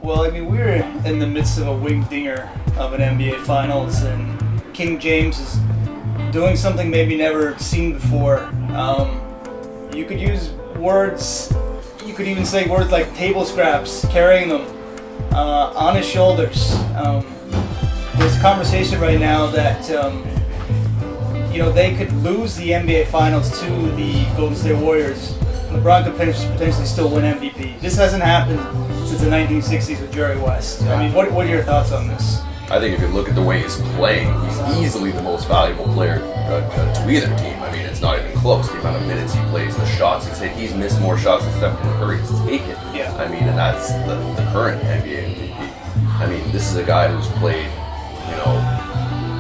Well, I mean, we're in the midst of a wing dinger of an NBA Finals, and King James is doing something maybe never seen before. You could use words, you could even say words like table scraps, carrying them on his shoulders. There's a conversation right now that they could lose the NBA Finals to the Golden State Warriors. LeBron could potentially still win MVP. This hasn't happened since the 1960s with Jerry West. I mean, what are your thoughts on this? I think if you look at the way he's playing, he's easily the most valuable player to either team. I mean, it's not even close. The amount of minutes he plays, the shots he's missed more shots than Stephen Curry's taken. Yeah. I mean, and that's the current NBA MVP. I mean, this is a guy who's played,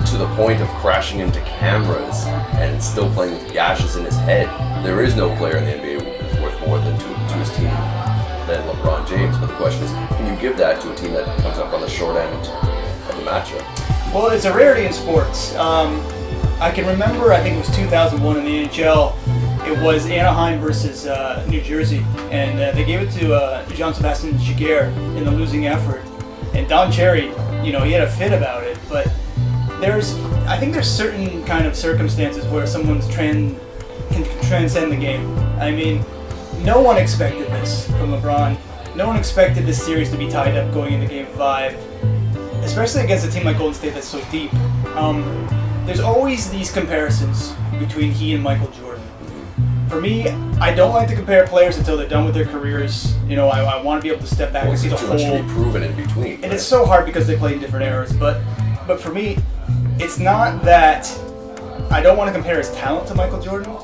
to the point of crashing into cameras and still playing with gashes in his head. There is no player in the NBA who is worth more than to his team than LeBron James. But the question is, can you give that to a team that comes up on the short end of the matchup? Well, it's a rarity in sports. I can remember, I think it was 2001 in the NHL. It was Anaheim versus New Jersey, and they gave it to Jean-Sébastien Giguère in the losing effort. And Don Cherry, he had a fit about it, but I think there's certain kind of circumstances where someone's can transcend the game. I mean, no one expected this from LeBron. No one expected this series to be tied up going into Game 5, especially against a team like Golden State that's so deep. There's always these comparisons between he and Michael Jordan. For me, I don't like to compare players until they're done with their careers. I want to be able to step back and see the whole. Too much to be proven in between. And it's so hard because they play in different eras. But for me, it's not that I don't want to compare his talent to Michael Jordan,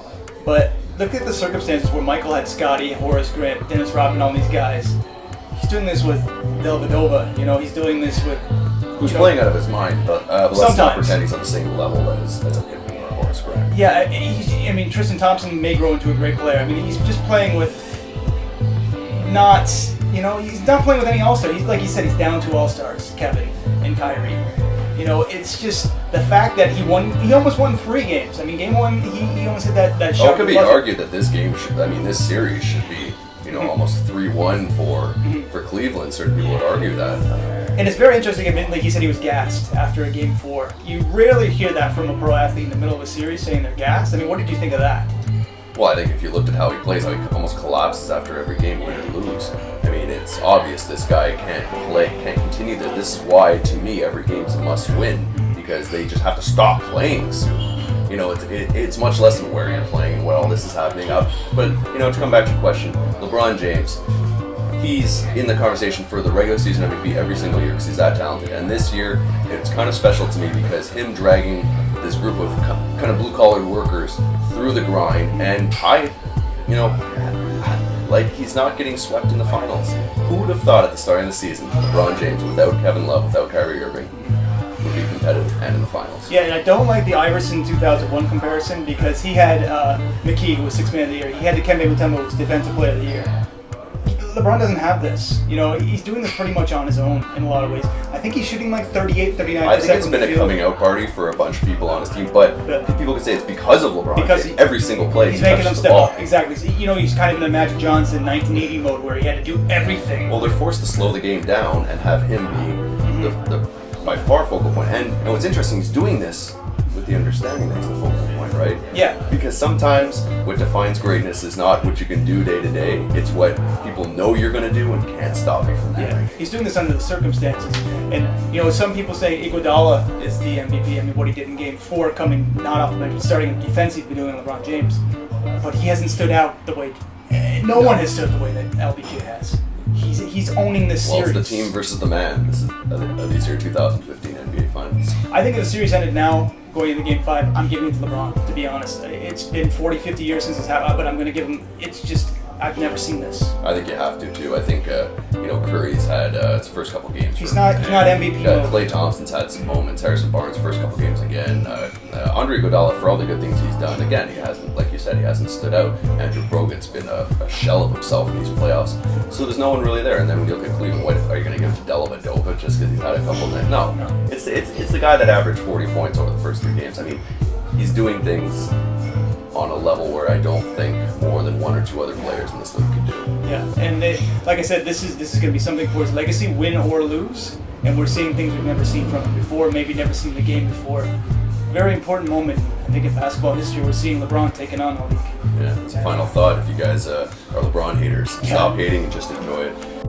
but look at the circumstances where Michael had Scottie, Horace Grant, Dennis Rodman, all these guys. He's doing this with Dellavedova. He's doing this with. Who's playing out of his mind, but let's not sometimes. pretend he's on the same level as a Pippen or a Horace Grant. Yeah, Tristan Thompson may grow into a great player. I mean, he's just playing with he's not playing with any all-star. He's like you said, he's down to all-stars, Kevin and Kyrie. It's just the fact that he almost won 3 games. I mean, game 1, he almost hit that shot. It could be argued that this series should be, almost 3-1 for Cleveland. Certain people would argue that. And it's very interesting, admittedly, he said he was gassed after a game 4. You rarely hear that from a pro athlete in the middle of a series saying they're gassed. I mean, what did you think of that? Well, I think if you looked at how he plays, how he almost collapses after every game, win or lose. I mean, it's obvious this guy can't continue this. This is why, to me, every game's a must-win, because they just have to stop playing soon. It's much less than where you're playing and what all this is happening. But, to come back to your question, LeBron James, he's in the conversation for the regular season MVP every single year because he's that talented. And this year, it's kind of special to me because him dragging this group of kind of blue-collar workers through the grind, and he's not getting swept in the finals. Who would have thought at the start of the season, LeBron James, without Kevin Love, without Kyrie Irving, would be competitive and in the finals? Yeah, and I don't like the Iverson 2001 comparison because he had McKee, who was 6th man of the year. He had Dikembe Mutombo, who was defensive player of the year. LeBron doesn't have this. He's doing this pretty much on his own in a lot of ways. I think he's shooting like 38, 39%. I think it's been a coming out party for a bunch of people on his team, but people could say it's because of LeBron. Because every single play he's making them step up. Exactly. So, he's kind of in the Magic Johnson 1980 mode where he had to do everything. Well, they're forced to slow the game down and have him be the by far focal point. And what's interesting, he's doing this with the understanding that he's the focal point, right? Yeah. Because sometimes what defines greatness is not what you can do day to day, it's what people know you're going to do and can't stop you from doing. Yeah. He's doing this under the circumstances. And, some people say Iguodala is the MVP. I mean, what he did in Game 4 coming not off the bench, but starting in defense, he's been doing LeBron James. But he hasn't stood out the way, no one has stood the way that LBJ has. He's owning this series. Well, it's the team versus the man. This is these are 2015 NBA Finals. I think if the series ended now, going into Game 5, I'm giving it to LeBron, to be honest. It's been 40, 50 years since it's happened, but I'm going to give him, it's just, I've never seen this. I think you have to, too. I think, Curry's had his first couple games. He's not MVP. Klay Thompson's had some moments. Harrison Barnes' first couple games again. Andre Iguodala, for all the good things he's done, again, he hasn't, like you said, he hasn't stood out. Andrew Brogut's been a shell of himself in these playoffs. So there's no one really there. And then when you look at Cleveland, what are you going to give it to Dellavedova just because he's had a couple nights? No. It's the guy that averaged 40 points over the first 3 games. I mean, he's doing things on a level where I don't think more than 1 or 2 other players in this league could do. Yeah, and like I said, this is going to be something for his legacy, win or lose. And we're seeing things we've never seen from him before, maybe never seen the game before. Very important moment, I think, in basketball history. We're seeing LeBron taking on the league. Yeah, it's a final thought. If you guys are LeBron haters, stop hating and just enjoy it.